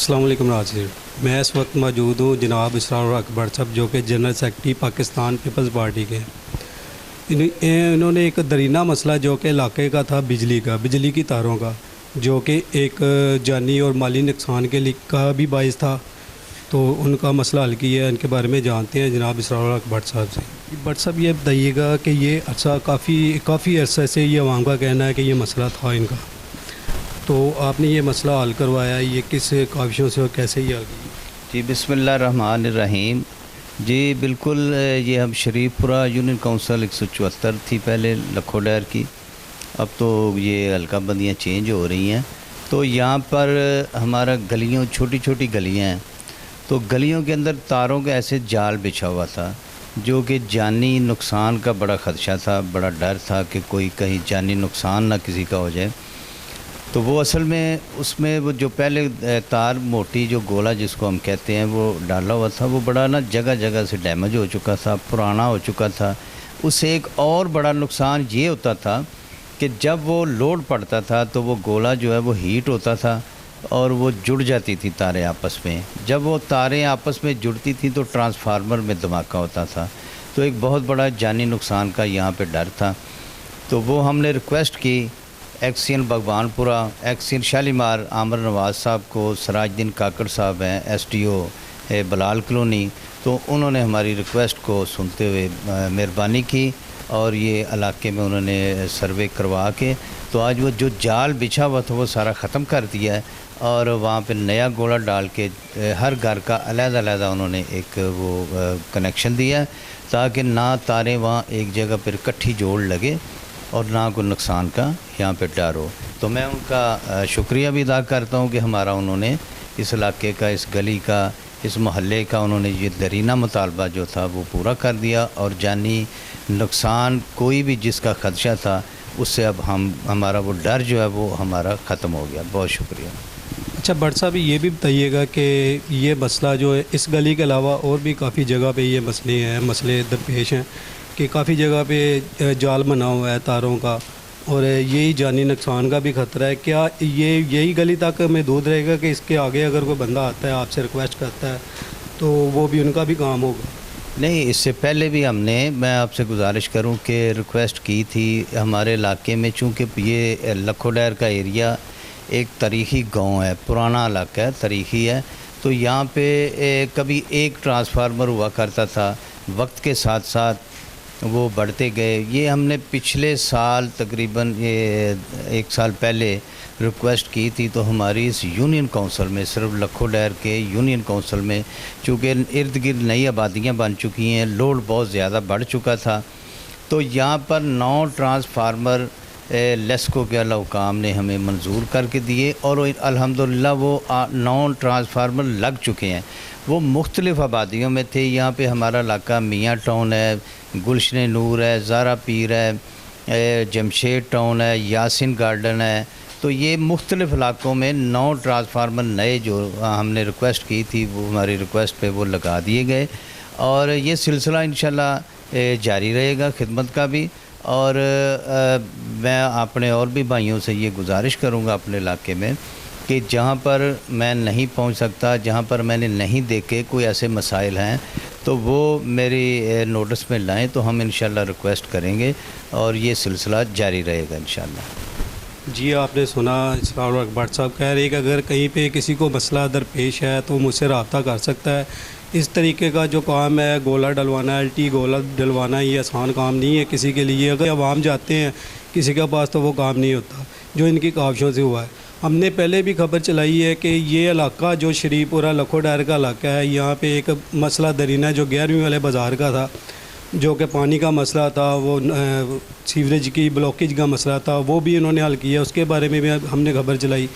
अस्सलाम वालेकुम नाज़रीन, मैं इस वक्त मौजूद हूँ जनाब इसरार अकबर साहब जो कि जनरल सेक्रेटरी पाकिस्तान पीपल्स पार्टी के। इन्होंने एक दरीना मसला जो कि इलाके का था बिजली की तारों का, जो कि एक जानी और माली नुकसान के लिए का भी बाइस था, तो उनका मसला हल किया। इनके बारे में जानते हैं जनाब इसरार अकबर साहब से। भट्ट साहब ये बताइएगा कि ये अर्सा काफ़ी अरसे से ये अवाम का कहना है कि ये मसला था इनका, तो आपने ये मसला हल करवाया, ये किस काविशों से और कैसे ही हल किया? जी बिस्मिल्लाहिर्रहमानिर्रहीम। जी बिल्कुल, ये हम शरीफपुरा यूनियन काउंसिल 174 थी पहले लखोडैर की, अब तो ये हल्का बंदियाँ चेंज हो रही हैं। तो यहाँ पर हमारा गलियों छोटी छोटी गलियाँ हैं, तो गलियों के अंदर तारों का ऐसे जाल बिछा हुआ था जो कि जानी नुकसान का बड़ा ख़दशा था, बड़ा डर था कि कोई कहीं जानी नुकसान ना किसी का हो जाए। तो वो असल में उसमें वो जो पहले तार मोटी जो गोला जिसको हम कहते हैं वो डाला हुआ था, वो बड़ा ना जगह जगह से डैमेज हो चुका था, पुराना हो चुका था। उससे एक और बड़ा नुकसान ये होता था कि जब वो लोड पड़ता था तो वो गोला जो है वो हीट होता था और वो जुड़ जाती थी तारें आपस में। जब वो तारें आपस में जुड़ती थी तो ट्रांसफार्मर में धमाका होता था, तो एक बहुत बड़ा जानी नुकसान का यहाँ पे डर था। तो वो हमने रिक्वेस्ट की एक्सियन भगवानपुरा, एक्सियन शालीमार आमर नवाज़ साहब को, सराजुद्दीन काकड़ साहब हैं SDO बलाल कॉलोनी, तो उन्होंने हमारी रिक्वेस्ट को सुनते हुए मेहरबानी की और ये इलाके में उन्होंने सर्वे करवा के तो आज वो जो जाल बिछा हुआ था वो सारा ख़त्म कर दिया है और वहाँ पे नया गोला डाल के हर घर का अलग-अलग उन्होंने एक वो कनेक्शन दिया है ताकि ना तारें वहाँ एक जगह पर इकट्ठी जोड़ लगे और ना कोई नुकसान का यहाँ पे डर हो। तो मैं उनका शुक्रिया भी अदा करता हूँ कि हमारा उन्होंने इस इलाके का, इस गली का, इस मोहल्ले का उन्होंने ये दरीना मुतालबा जो था वो पूरा कर दिया और जानी नुकसान कोई भी जिसका खदशा था उससे अब हमारा वो डर जो है वो हमारा ख़त्म हो गया। बहुत शुक्रिया। अच्छा भट्ट साहब ये भी बताइएगा कि ये मसला जो है इस गली के अलावा और भी काफ़ी जगह पे ये मसले दरपेश हैं कि काफ़ी जगह पे जाल बना हुआ है तारों का और यही जानी नुकसान का भी ख़तरा है। क्या ये यही गली तक महदूद रहेगा कि इसके आगे अगर कोई बंदा आता है आपसे रिक्वेस्ट करता है तो वो भी उनका भी काम होगा? नहीं, इससे पहले भी मैं आपसे गुजारिश करूं कि रिक्वेस्ट की थी हमारे इलाके में, चूँकि ये लखोडैर का एरिया एक तारीख़ी गांव है, पुराना इलाका है, तारीख़ी है। तो यहाँ पे कभी एक ट्रांसफार्मर हुआ करता था, वक्त के साथ साथ वो बढ़ते गए। ये हमने पिछले साल तकरीबन ये 1 साल पहले रिक्वेस्ट की थी, तो हमारी इस यूनियन काउंसिल में, सिर्फ लखोडैर के यूनियन काउंसिल में, चूँकि इर्द गिर्द नई आबादियाँ बन चुकी हैं, लोड बहुत ज़्यादा बढ़ चुका था, तो यहाँ पर 9 ट्रांसफार्मर लेस्को के हुकाम ने हमें मंजूर करके दिए और अल्हम्दुलिल्लाह वो 9 ट्रांसफार्मर लग चुके हैं। वो मुख्तलिफ़ आबादियों में थे। यहाँ पे हमारा इलाका मियाँ टाउन है, गुलशन नूर है, ज़ारा पीर है, जमशेद टाउन है, यासिन गार्डन है। तो ये मुख्तलिफ़ इलाकों में 9 ट्रांसफार्मर नए जो हमने रिक्वेस्ट की थी वो हमारी रिक्वेस्ट पे वो लगा दिए गए और ये सिलसिला इंशाल्लाह जारी रहेगा खिदमत का भी। और मैं अपने और भी भाइयों से ये गुजारिश करूँगा अपने इलाके में कि जहाँ पर मैं नहीं पहुँच सकता, जहाँ पर मैंने नहीं देखे कोई ऐसे मसाइल हैं, तो वो मेरी नोटिस में लाएं, तो हम इंशाल्लाह रिक्वेस्ट करेंगे और ये सिलसिला जारी रहेगा इंशाल्लाह। जी आपने सुना इसरार भट्ट साहब कह रहे हैं कि अगर कहीं पे किसी को मसला दरपेश है तो मुझसे रब्ता कर सकता है। इस तरीके का जो काम है गोला डलवाना, LT गोला डलवाना, ये आसान काम नहीं है किसी के लिए। अगर आवाम जाते हैं किसी के पास तो वो काम नहीं होता जो इनकी काविशों से हुआ है। हमने पहले भी खबर चलाई है कि ये इलाका जो शरीफपुरा लखोडैर का इलाका है, यहाँ पे एक मसला दरीना जो 11वीं वाले बाज़ार का था, जो कि पानी का मसला था, वो सीवरेज की ब्लॉकेज का मसला था, वो भी इन्होंने हल किया। उसके बारे में भी हमने खबर चलाई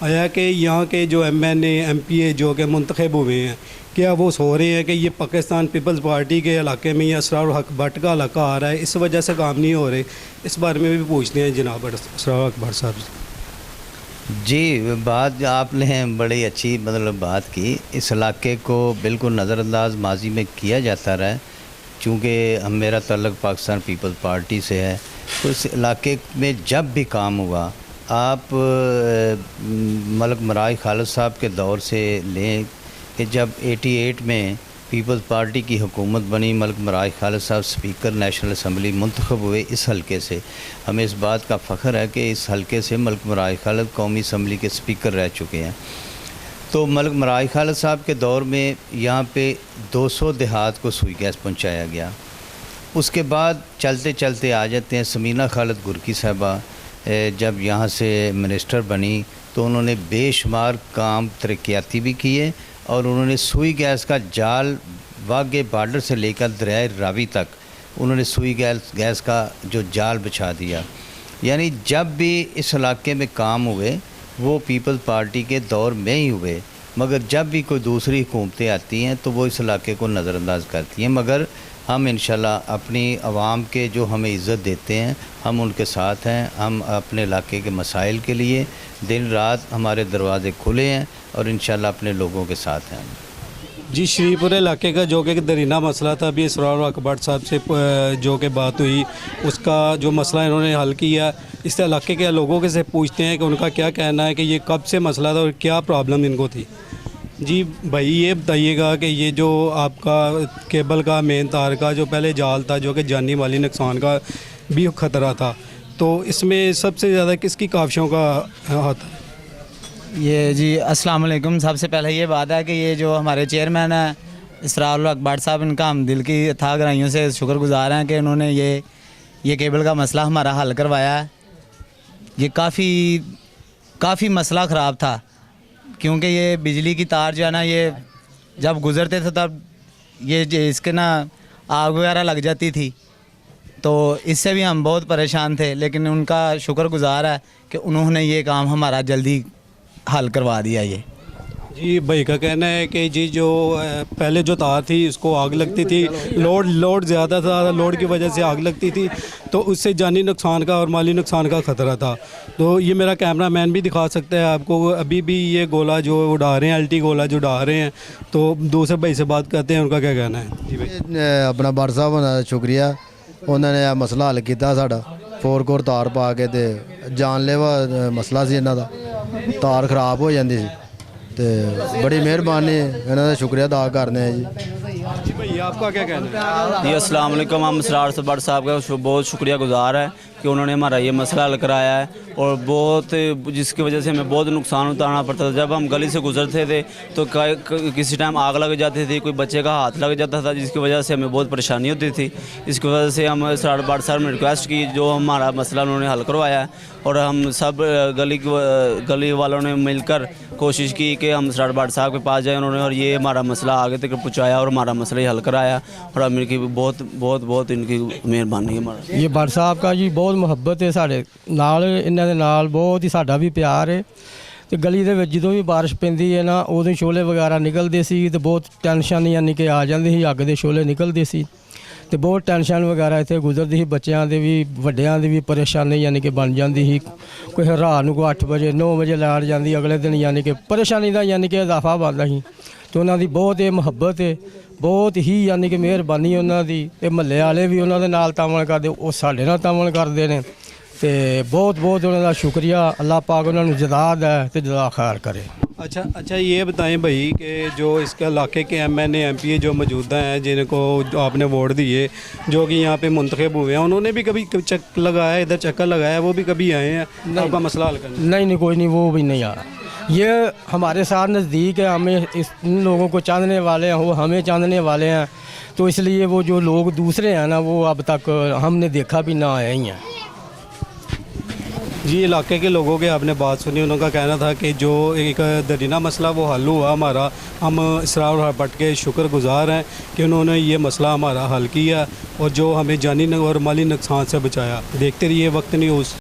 आया कि यहाँ के जो MNA MPA जो कि मुंतखब हुए हैं, क्या वो सो रहे हैं कि ये पाकिस्तान पीपल्स पार्टी के इलाके में ये इसरार हक भट्ट का इलाका आ रहा है, इस वजह से काम नहीं हो रहे? इस बारे में भी पूछते हैं जनाब इसरार हक भट्ट साहब से। जी, बात आपने बड़ी अच्छी बात की। इस इलाके को बिल्कुल नज़रअंदाज माजी में किया जाता रहा है, चूँकि मेरा तल्लुक़ पाकिस्तान पीपल्स पार्टी से है, तो इस इलाके में जब भी काम हुआ आप मलिक मराज खालिद साहब के दौर से लें कि जब 88 में पीपल्स पार्टी की हुकूमत बनी, मलिक मराज खालिद साहब स्पीकर नेशनल असम्बली मुंतखब हुए इस हलके से। हमें इस बात का फ़ख्र है कि इस हलके से मलिक मराज खालिद कौमी असम्बली के स्पीकर रह चुके हैं। तो मलिक मराज खालिद साहब के दौर में यहाँ पे 200 देहात को सुई गैस पहुँचाया गया। उसके बाद चलते चलते आ जाते हैं समीना खालिद गुरकी साहबा, जब यहाँ से मिनिस्टर बनी तो उन्होंने बेशुमार काम तरक्याती भी किए और उन्होंने सुई गैस का जाल वाघे बॉर्डर से लेकर दरियाए रावी तक उन्होंने सुई गैस का जो जाल बिछा दिया। यानी जब भी इस इलाके में काम हुए वो पीपल्स पार्टी के दौर में ही हुए, मगर जब भी कोई दूसरी हुकूमतें आती हैं तो वो इस इलाके को नज़रअंदाज करती हैं। मगर हम इंशाल्लाह अपनी आवाम के जो हमें इज़्ज़त देते हैं हम उनके साथ हैं। हम अपने इलाके के मसाइल के लिए दिन रात हमारे दरवाज़े खुले हैं और इंशाल्लाह अपने लोगों के साथ हैं। जी, श्रीपुर इलाके का जो कि दरीना मसला था, अभी इसरार अकबर साहब से जो कि बात हुई उसका जो मसला इन्होंने हल किया, इस इलाके के लोगों के से पूछते हैं कि उनका क्या कहना है कि ये कब से मसला था और क्या प्रॉब्लम इनको थी। जी भाई, ये बताइएगा कि ये जो आपका केबल का मेन तार का जो पहले जाल था जो कि जानी माली नुकसान का भी ख़तरा था, तो इसमें सबसे ज़्यादा किसकी काविशों का हाथ है? ये जी अस्सलाम वालेकुम। सबसे पहले ये बात है कि ये जो हमारे चेयरमैन हैं इसरार अकबर साहब, इनका हम दिल की अथाह गहराइयों से शुक्रगुजार हैं कि उन्होंने ये केबल का मसला हमारा हल करवाया है। ये काफ़ी मसला ख़राब था क्योंकि ये बिजली की तार जो है ना, ये जब गुज़रते थे तब ये इसके ना आग वगैरह लग जाती थी, तो इससे भी हम बहुत परेशान थे। लेकिन उनका शुक्रगुजार है कि उन्होंने ये काम हमारा जल्दी हल करवा दिया। ये जी भाई का कहना है कि जी जो पहले जो तार थी उसको आग लगती थी, लोड ज़्यादा था, लोड की वजह से आग लगती थी, तो उससे जानी नुकसान का और माली नुकसान का ख़तरा था। तो ये मेरा कैमरा मैन भी दिखा सकता है आपको, अभी भी ये गोला जो उड़ा रहे हैं, एलटी गोला जो उड़ा रहे हैं। तो दूसरे भाई से बात करते हैं, उनका क्या कहना है। जी भाई, अपना बाट साहब होना शुक्रिया, उन्होंने यह मसला हल किया साड़ा। 4 कोर तार पा के ते जानलेवा मसला सी इन्हां दा, तार खराब हो जाती सी ते बड़ी मेहरबानी इन्हां दा शुक्रिया अदा करने हैं जी। भाई आपका क्या कहना है? जी अस्सलाम वालेकुम। हम इसरार अकबर साहब का बहुत शुक्रिया गुज़ार है कि उन्होंने हमारा ये मसला हल कराया है, और बहुत जिसकी वजह से हमें बहुत नुकसान उतारना पड़ता था। जब हम गली से गुजरते थे तो किसी टाइम आग लग जाती थी, कोई बच्चे का हाथ लग जाता था, जिसकी वजह से हमें बहुत परेशानी होती थी। इसकी वजह से हम इसरार अकबर साहब ने रिक्वेस्ट की, जो हमारा मसला उन्होंने हल करवाया है, और हम सब गली वालों ने मिलकर कोशिश की कि हम इसरार अकबर साहब के पास जाएँ उन्होंने, और ये हमारा मसला आगे तक पहुँचाया और हमारा मसला ही हल कराया, और हम इनकी बहुत इनकी मेहरबानी है। हमारा ये बाट साहब का जी बहुत ਮੁਹੱਬਤ ਹੈ ਸਾਡੇ ਨਾਲ, ਇਹਨਾਂ ਦੇ ਨਾਲ ਬਹੁਤ ਹੀ ਸਾਡਾ ਵੀ ਪਿਆਰ ਹੈ। ਤੇ ਗਲੀ ਦੇ ਵਿੱਚ ਜਦੋਂ ਵੀ ਬਾਰਿਸ਼ ਪੈਂਦੀ ਹੈ ਨਾ, ਉਦੋਂ ਸ਼ੋਲੇ ਵਗੈਰਾ ਨਿਕਲਦੇ ਸੀ ਤੇ ਬਹੁਤ ਟੈਨਸ਼ਨ ਯਾਨੀ ਕਿ ਆ ਜਾਂਦੀ ਸੀ, ਅੱਗ ਦੇ ਸ਼ੋਲੇ ਨਿਕਲਦੇ ਸੀ ਤੇ ਬਹੁਤ ਟੈਨਸ਼ਨ ਵਗੈਰਾ ਇੱਥੇ ਗੁਜ਼ਰਦੀ ਸੀ। ਬੱਚਿਆਂ ਦੇ ਵੀ ਵੱਡਿਆਂ ਦੀ ਵੀ ਪਰੇਸ਼ਾਨੀ ਯਾਨੀ ਕਿ ਬਣ ਜਾਂਦੀ ਸੀ। ਕੋਈ ਰਾਤ ਨੂੰ 8 ਵਜੇ 9 ਵਜੇ ਲਾਈਟ ਜਾਂਦੀ, ਅਗਲੇ ਦਿਨ ਯਾਨੀ ਕਿ ਪਰੇਸ਼ਾਨੀ ਦਾ ਯਾਨੀ ਕਿ ਇਜ਼ਾਫਾ ਬਣਦਾ ਸੀ। ਤੇ ਉਹਨਾਂ ਦੀ ਬਹੁਤ ਇਹ ਮੁਹੱਬਤ ਹੈ, ਬਹੁਤ ਹੀ ਯਾਨੀ ਕਿ ਮਿਹਰਬਾਨੀ ਉਹਨਾਂ ਦੀ, ਤੇ ਮਹੱਲੇ ਵਾਲੇ ਵੀ ਉਹਨਾਂ ਦੇ ਨਾਲ ਤਾਮਲ ਕਰਦੇ, ਉਹ ਸਾਡੇ ਨਾਲ ਤਾਮਲ ਕਰਦੇ ਨੇ, ਤੇ ਬਹੁਤ ਉਹਨਾਂ ਦਾ शुक्रिया। अल्लाह पाक उन्होंने जज़ाद है तो जज़ा खैर करे। अच्छा ये बताएं भाई कि जो इसके इलाके के MNA MP जो मौजूदा हैं, जिनको आपने वोट दिए, जो कि यहाँ पे मुंतखब हुए हैं, उन्होंने भी कभी चक्कर लगाया, इधर चक्कर लगाया, वो भी कभी आए हैं आपका मसला हल करने? नहीं कोई नहीं, वो भी नहीं आया। ये हमारे साथ नज़दीक है, हमें इन लोगों को चांदने वाले हैं, वो हमें चांदने वाले हैं, तो इसलिए वो जो लोग दूसरे हैं ना, वो अब तक हमने देखा भी ना आए ही हैं। जी, इलाके के लोगों के आपने बात सुनी, उनका कहना था कि जो एक दरीना मसला वो हल हुआ हमारा। हम इसरार भट्ट के शुक्रगुजार हैं कि उन्होंने ये मसला हमारा हल किया और जो हमें जानी और माली नुकसान से बचाया। देखते रहिए वक्त न्यूज़।